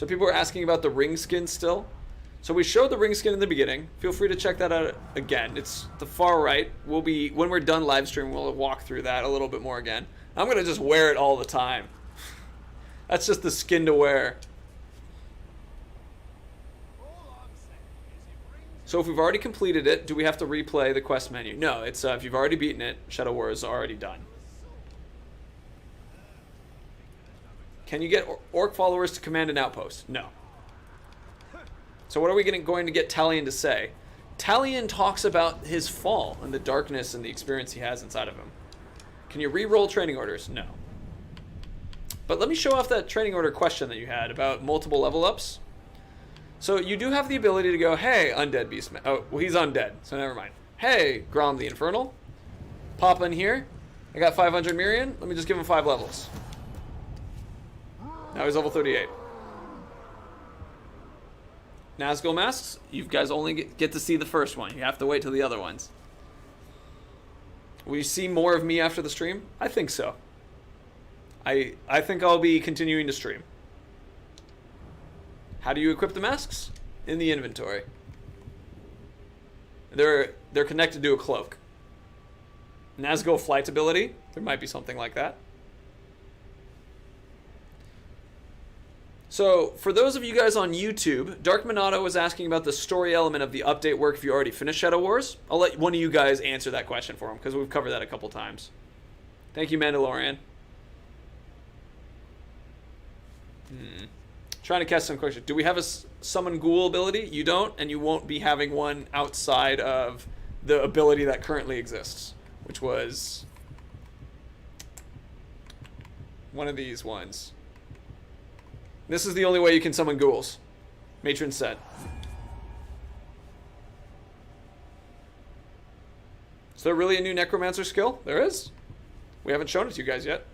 So people are asking about the ring skin still. So we showed the ring skin in the beginning. Feel free to check that out again. It's the far right. We'll be, when we're done live stream, we'll walk through that a little bit more again. I'm going to just wear it all the time. That's just the skin to wear. So if we've already completed it, do we have to replay the quest menu? No, it's if you've already beaten it, Shadow War is already done. Can you get orc followers to command an outpost? No. So what are we going to get Talion to say? Talion talks about his fall and the darkness and the experience he has inside of him. Can you re-roll training orders? No. But let me show off that training order question that you had about multiple level ups. So you do have the ability to go, hey, undead beastman. Oh, well, he's undead, so never mind. Hey, Grom the Infernal. Pop in here. I got 500 Mirian. Let me just give him 5 levels. Now he's level 38. Nazgul masks, you guys only get to see the first one. You have to wait till the other ones. Will you see more of me after the stream? I think so. I think I'll be continuing to stream. How do you equip the masks? In the inventory. They're connected to a cloak. Nazgul flight ability, there might be something like that. So, for those of you guys on YouTube, Dark Minato was asking about the story element of the update work if you already finished Shadow Wars. I'll let one of you guys answer that question for him, because we've covered that a couple times. Thank you, Mandalorian. Trying to catch some questions. Do we have a summon ghoul ability? You don't, and you won't be having one outside of the ability that currently exists, which was one of these ones. This is the only way you can summon ghouls. Matron said. Is there really a new necromancer skill? There is. We haven't shown it to you guys yet.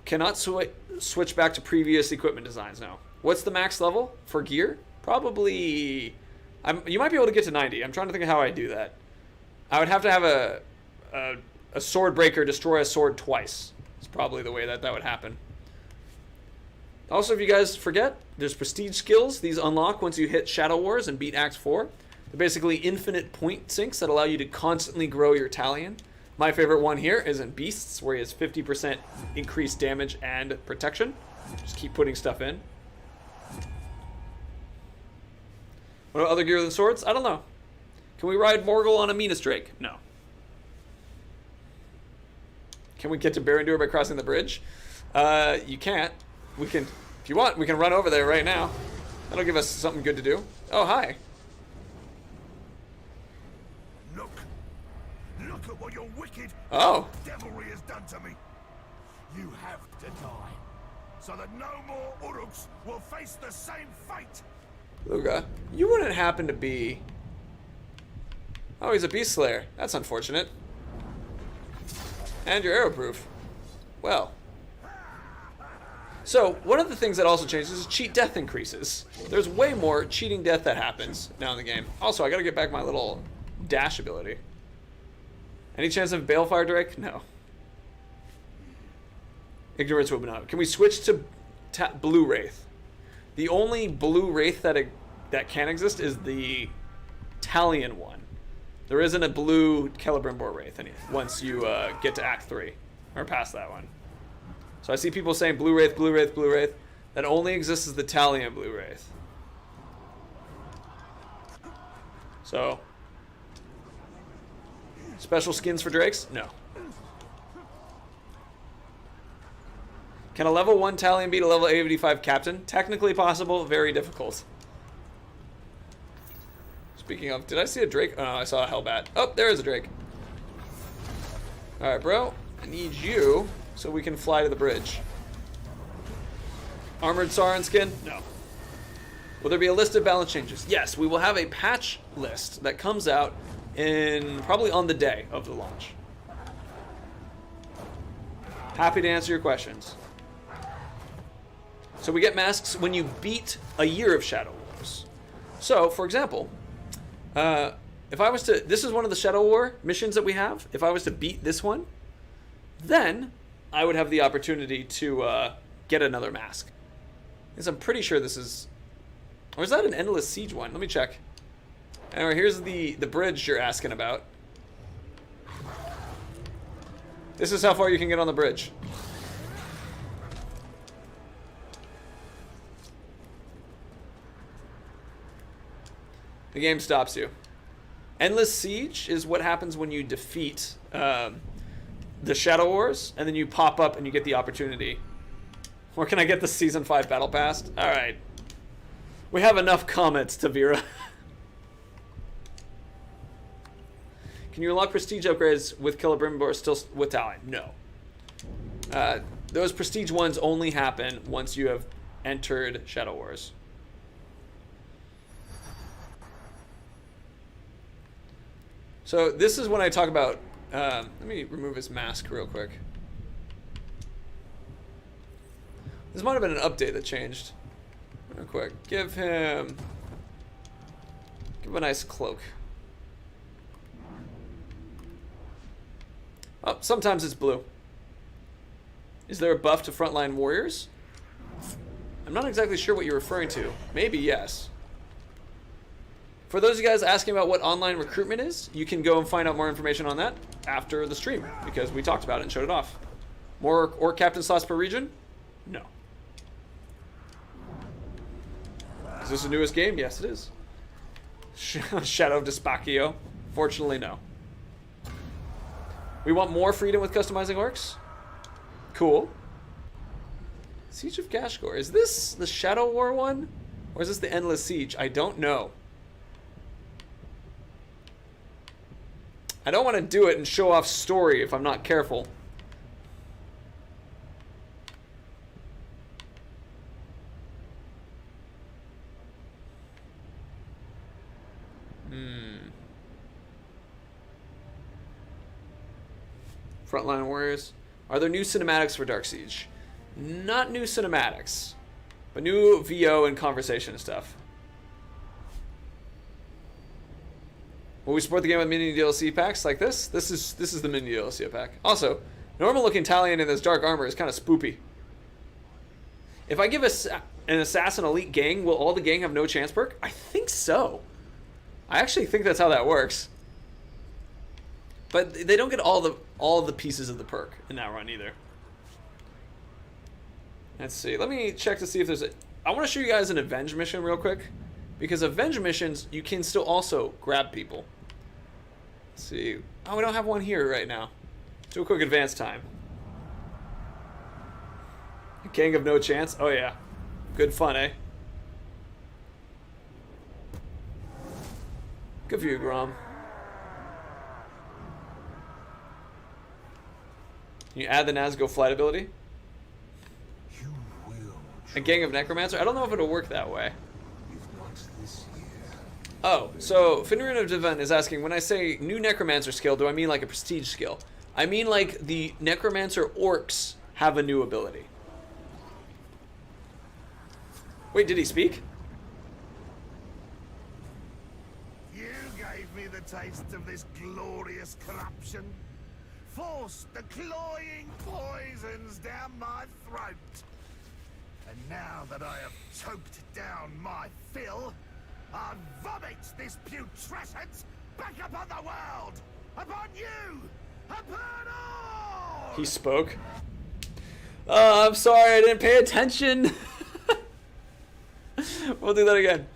Cannot switch back to previous equipment designs now. What's the max level for gear? Probably... you might be able to get to 90. I'm trying to think of how I do that. I would have to have a sword breaker destroy a sword twice. It's probably the way that would happen. Also, if you guys forget, there's prestige skills. These unlock once you hit Shadow Wars and beat Act 4. They're basically infinite point sinks that allow you to constantly grow your Talion. My favorite one here is in Beasts, where he has 50% increased damage and protection. Just keep putting stuff in. What about other gear than swords? I don't know. Can we ride Morgul on a Minas Drake? No. Can we get to Barad-dûr by crossing the bridge? You can't. We can, if you want, we can run over there right now. That'll give us something good to do. Oh, hi. Look at what your wicked devilry has done to me. You have to die, so that no more Uruks will face the same fate. Luga, you wouldn't happen to be... Oh, he's a beast slayer. That's unfortunate. And you're arrowproof. Well. So, one of the things that also changes is cheat death increases. There's way more cheating death that happens now in the game. Also, I gotta get back my little dash ability. Any chance of Balefire Drake? No. Ignorance will be not. Can we switch to Blue Wraith? The only Blue Wraith that can exist is the Talion one. There isn't a blue Celebrimbor Wraith once you get to Act 3. Or past that one. So I see people saying Blue Wraith, Blue Wraith, Blue Wraith. That only exists as the Talion Blue Wraith. So... Special skins for Drakes? No. Can a level 1 Talion beat a level 85 Captain? Technically possible, very difficult. Speaking of, did I see a Drake? Oh no, I saw a Hellbat. Oh, there is a Drake. Alright, bro. I need you so we can fly to the bridge. Armored Sauron skin? No. Will there be a list of balance changes? Yes, we will have a patch list that comes out probably on the day of the launch. Happy to answer your questions. So we get masks when you beat a year of Shadow Wars. So, for example, if I was to... This is one of the Shadow War missions that we have. If I was to beat this one, then I would have the opportunity to get another mask. Because I'm pretty sure this is... Or is that an Endless Siege one? Let me check. Anyway, here's the bridge you're asking about. This is how far you can get on the bridge. The game stops you. Endless Siege is what happens when you defeat the Shadow Wars, and then you pop up and you get the opportunity. Or can I get the Season 5 Battle Pass? Alright. We have enough comments, Tavira. Can you unlock prestige upgrades with Celebrimbor or still with Talion? No. Those prestige ones only happen once you have entered Shadow Wars. So this is when I talk about... let me remove his mask real quick. This might have been an update that changed. Real quick. Give him a nice cloak. Oh, sometimes it's blue. Is there a buff to Frontline Warriors? I'm not exactly sure what you're referring to. Maybe yes. For those of you guys asking about what online recruitment is, you can go and find out more information on that after the stream, because we talked about it and showed it off. More orc captain slots per region? No. Is this the newest game? Yes, it is. Shadow of Despacchio? Fortunately, no. We want more freedom with customizing orcs? Cool. Siege of Gashgore. Is this the Shadow War one? Or is this the Endless Siege? I don't know. I don't want to do it and show off story if I'm not careful. Frontline Warriors. Are there new cinematics for Dark Siege? Not new cinematics, but new VO and conversation and stuff. Will we support the game with mini DLC packs like this? This is the mini DLC pack. Also, normal looking Talion in this dark armor is kind of spoopy. If I give an assassin elite gang, will all the gang have no chance perk? I think so. I actually think that's how that works. But they don't get all the pieces of the perk in that run either. Let's see. Let me check to see if there's a... I want to show you guys an Avenge mission real quick. Because Avenge missions, you can still also grab people. Let's see. Oh, we don't have one here right now. Let's do a quick advance time. A gang of no chance? Oh yeah. Good fun, eh? Good for you, Grom. Can you add the Nazgul flight ability? A gang of Necromancer? I don't know if it'll work that way. Oh, so Finneran of Divan is asking, when I say new Necromancer skill, do I mean like a prestige skill? I mean like the Necromancer orcs have a new ability. Wait, did he speak? You gave me the taste of this glorious corruption. Forced the cloying poisons down my throat. And now that I have choked down my fill, I'll vomit this putrescence back upon the world! Upon you! Upon all! He spoke. I'm sorry, I didn't pay attention. We'll do that again.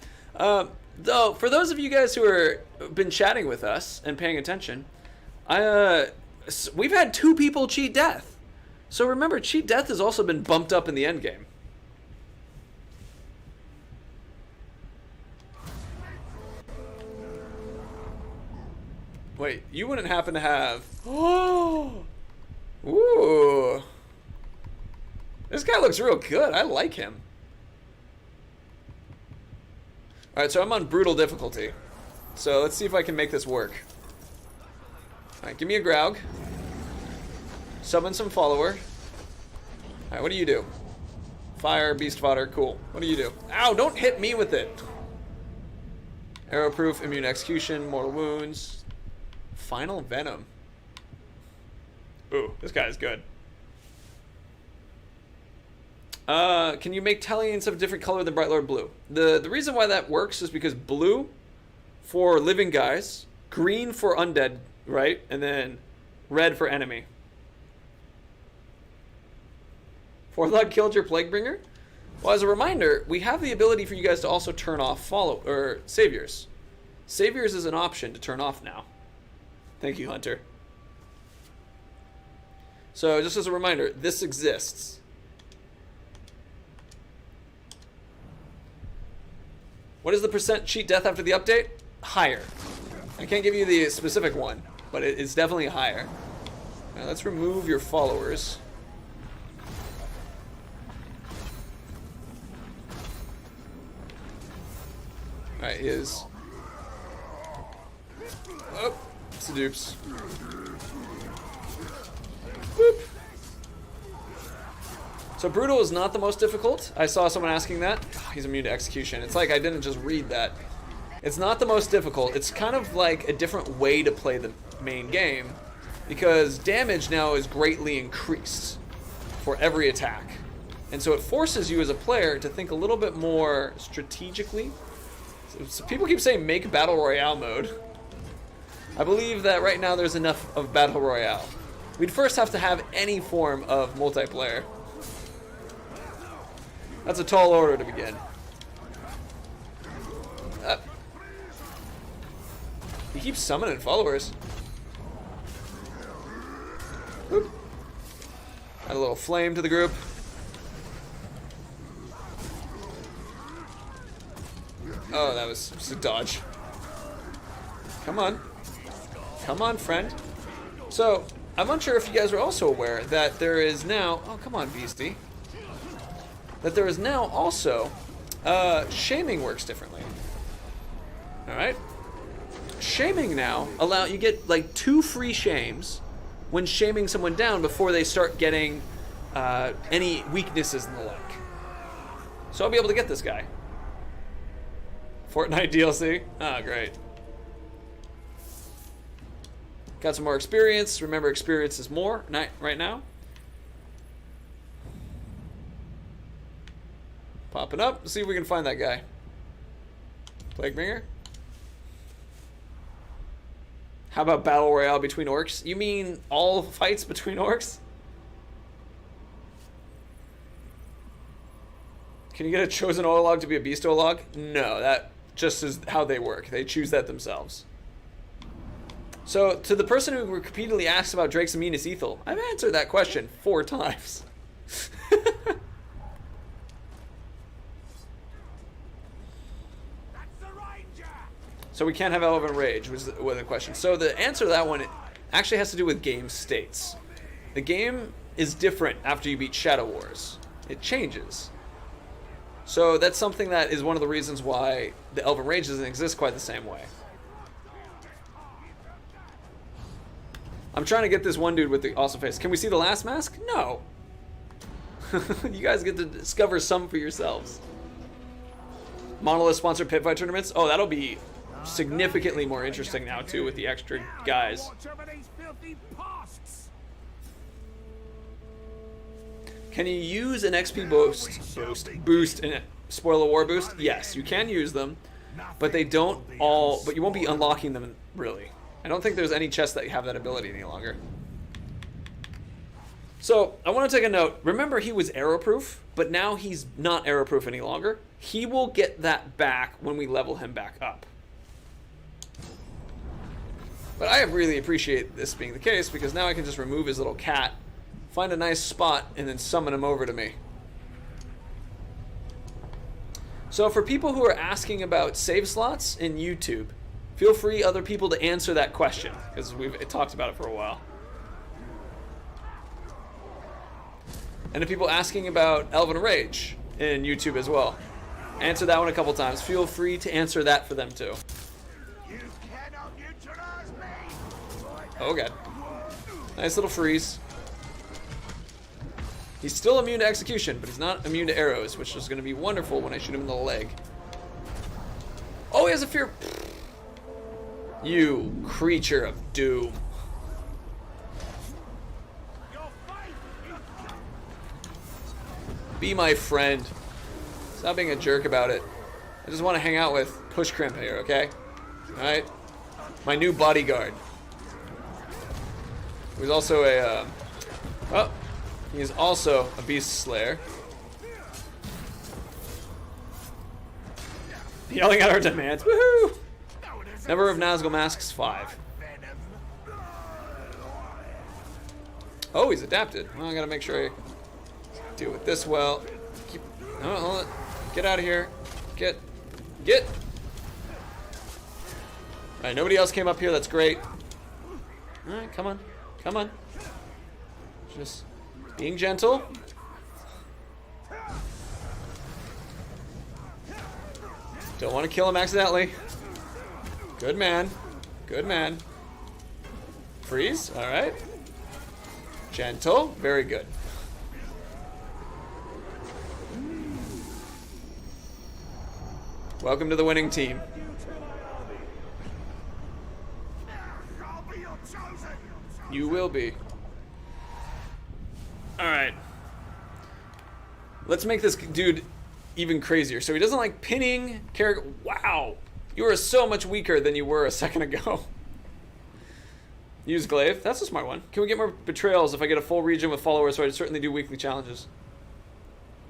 Though, for those of you guys who are been chatting with us and paying attention, we've had 2 people cheat death. So remember, cheat death has also been bumped up in the end game. Wait, you wouldn't happen to have... Oh! Ooh! This guy looks real good. I like him. Alright, so I'm on brutal difficulty. So let's see if I can make this work. Alright, give me a Graug. Summon some follower. Alright, what do you do? Fire, beast fodder, cool. What do you do? Ow, don't hit me with it! Arrow proof, immune execution, mortal wounds... Final Venom. Ooh, this guy's good. Can you make Talions of a different color than Bright Lord Blue? The reason why that works is because blue for living guys, green for undead, right? And then red for enemy. Forethought killed your Plaguebringer? Well, as a reminder, we have the ability for you guys to also turn off saviors. Saviors is an option to turn off now. Thank you, Hunter. So just as a reminder, this exists. What is the percent cheat death after the update? Higher. I can't give you the specific one, but it's definitely higher. Now let's remove your followers. Alright, he is. Oh, it's the dupes. Boop. So Brutal is not the most difficult. I saw someone asking that. Oh, he's immune to execution. It's like I didn't just read that. It's not the most difficult. It's kind of like a different way to play the main game because damage now is greatly increased for every attack. And so it forces you as a player to think a little bit more strategically. So people keep saying make Battle Royale mode. I believe that right now there's enough of Battle Royale. We'd first have to have any form of multiplayer. That's a tall order to begin. He keeps summoning followers. Whoop. Add a little flame to the group. Oh, that was just a dodge. Come on. Come on, friend. So, I'm unsure if you guys are also aware that there is now... Oh, come on, Beastie. That there is now also... shaming works differently. Alright? Shaming now you get like 2 free shames when shaming someone down before they start getting any weaknesses and the like. So I'll be able to get this guy. Fortnite DLC? Ah, great. Got some more experience. Remember, experience is more right now. Popping up. Let's see if we can find that guy. Plaguebringer? How about Battle Royale between orcs? You mean all fights between orcs? Can you get a chosen Olog to be a beast Olog? No, that just is how they work. They choose that themselves. So, to the person who repeatedly asks about Drake's Aminus Ethel, I've answered that question 4 times. So we can't have Elven Rage, was the question. So the answer to that one actually has to do with game states. The game is different after you beat Shadow Wars. It changes. So that's something that is one of the reasons why the Elven Rage doesn't exist quite the same way. I'm trying to get this one dude with the awesome face. Can we see the last mask? No. You guys get to discover some for yourselves. Monolith sponsored pit fight tournaments. Oh, that'll be significantly more interesting now too with the extra guys. Can you use an XP boost in a spoiler war boost? Yes, you can use them, but they don't all. But you won't be unlocking them really. I don't think there's any chests that have that ability any longer. So I want to take a note. Remember, he was arrow-proof, but now he's not arrow-proof any longer. He will get that back when we level him back up. But I really appreciate this being the case because now I can just remove his little cat, find a nice spot, and then summon him over to me. So for people who are asking about save slots in YouTube, feel free other people to answer that question because we've talked about it for a while. And to people asking about Elven Rage in YouTube as well, answer that one a couple times. Feel free to answer that for them too. Oh god. Nice little freeze. He's still immune to execution, but he's not immune to arrows, which is going to be wonderful when I shoot him in the leg. Oh, he has a fear. You creature of doom. Be my friend. Stop being a jerk about it. I just want to hang out with Push Crimp here, okay? Alright? My new bodyguard. He's also a, oh, he's also a beast slayer. Yelling out our demands. Woohoo! Number of Nazgul masks, 5. Oh, he's adapted. Well, I gotta make sure I deal with this well. Keep, hold it. Get out of here. Get. Alright, nobody else came up here. That's great. Alright, come on. Come on. Just being gentle. Don't want to kill him accidentally. Good man. Good man. Freeze. Alright. Gentle. Very good. Welcome to the winning team. You will be. Alright. Let's make this dude even crazier. So he doesn't like pinning character. Wow. You are so much weaker than you were a second ago. Use Glaive. That's a smart one. Can we get more betrayals if I get a full region with followers, so I'd certainly do weekly challenges?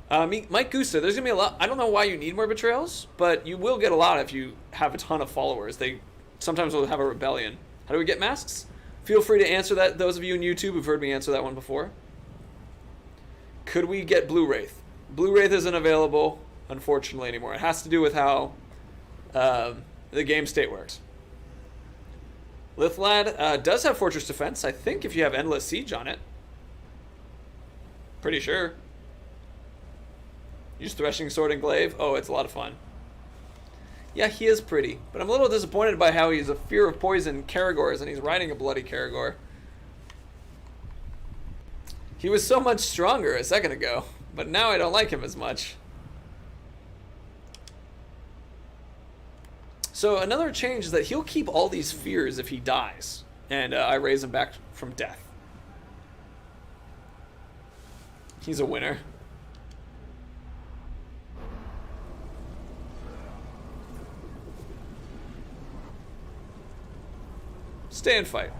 Mike Gusta, there's going to be a lot. I don't know why you need more betrayals, but you will get a lot if you have a ton of followers. They sometimes will have a rebellion. How do we get masks? Feel free to answer that, those of you on YouTube who've heard me answer that one before. Could we get Blue Wraith? Blue Wraith isn't available, unfortunately, anymore. It has to do with how the game state works. Lithlad does have Fortress Defense, I think, if you have Endless Siege on it. Pretty sure. Use Threshing Sword and Glaive. Oh, it's a lot of fun. Yeah, he is pretty, but I'm a little disappointed by how he's a fear of poison Karagors and he's riding a bloody Karagor. He was so much stronger a second ago, but now I don't like him as much. So another change is that he'll keep all these fears if he dies, and I raise him back from death. He's a winner. Stay and fight.